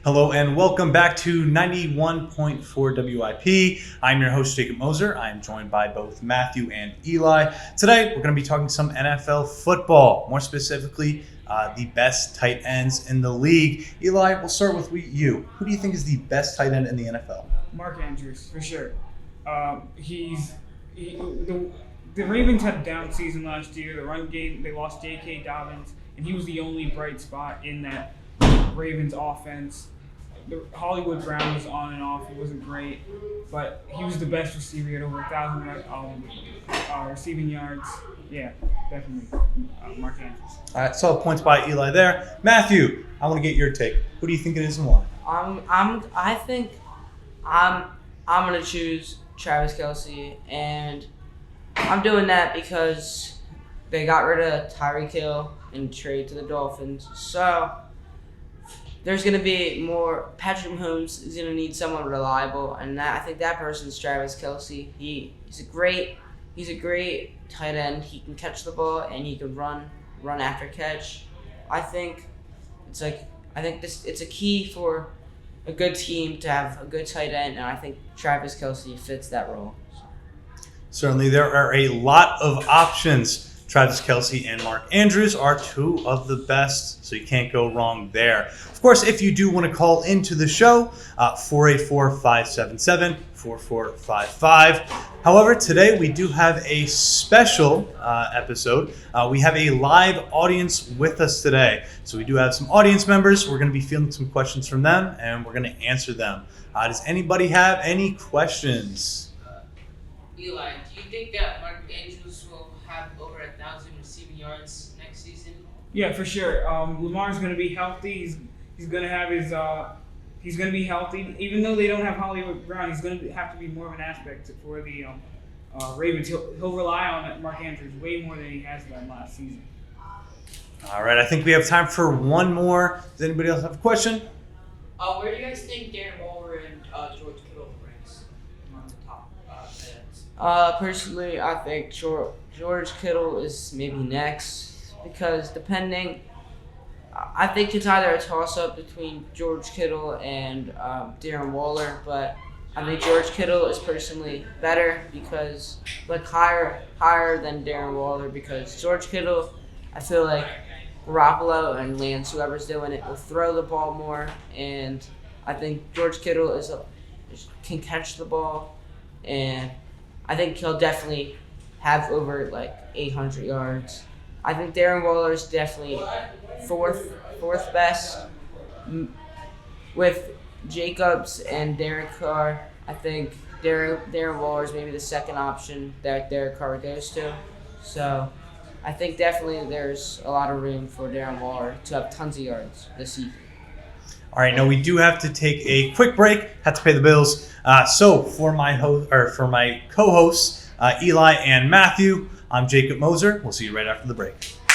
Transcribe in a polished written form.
Hello and welcome back to 91.4 WIP. I'm your host, Jacob Moser. I am joined by both Matthew and Eli. Today, we're going to be talking some NFL football, more specifically, the best tight ends in the league. Eli, we'll start with you. Who do you think is the best tight end in the NFL? Mark Andrews, for sure. The Ravens had a down season last year. The run game, they lost J.K. Dobbins, and he was the only bright spot in that Ravens offense. The Hollywood Brown was on and off. He wasn't great, but he was the best receiver. He had over 1,000 receiving yards. Yeah, definitely Mark Andrews. All right, so points by Eli there. Matthew, I want to get your take. Who do you think it is and why? I think I'm gonna choose Travis Kelce, and I'm doing that because they got rid of Tyreek Hill and trade to the Dolphins. So there's gonna be more. Patrick Mahomes is gonna need someone reliable, and I think that person's Travis Kelce. He's a great tight end. He can catch the ball and he can run after catch. I think it's a key for a good team to have a good tight end, and I think Travis Kelce fits that role. Certainly, there are a lot of options. Travis Kelce and Mark Andrews are two of the best, so you can't go wrong there. Of course, if you do want to call into the show, 484-577-4455. However, today we do have a special episode. We have a live audience with us today. So we do have some audience members. We're going to be fielding some questions from them, and we're going to answer them. Does anybody have any questions? Eli, do you think that Mark Andrews will have over 1,000 receiving yards next season? Yeah, for sure. Lamar's going to be healthy. He's going to have his. He's going to be healthy, even though they don't have Hollywood Brown. He's going to have to be more of an aspect for the Ravens. He'll rely on Mark Andrews way more than he has done last season. All right, I think we have time for one more. Does anybody else have a question? Where do you guys think Darren Waller and George Kittle ranks among the top tight ends? Personally, I think George Kittle is maybe next because I think it's either a toss-up between George Kittle and Darren Waller, but I think George Kittle is personally better because higher than Darren Waller because George Kittle, I feel like Garoppolo and Lance, whoever's doing it, will throw the ball more, and I think George Kittle can catch the ball, and I think he'll definitely have over 800 yards. I think Darren Waller is definitely fourth best with Jacobs and Derek Carr. I think Darren Waller is maybe the second option that Derek Carr goes to. So I think definitely there's a lot of room for Darren Waller to have tons of yards this season. All right, now we do have to take a quick break. Have to pay the bills. So for my co-hosts, Eli and Matthew, I'm Jacob Moser. We'll see you right after the break.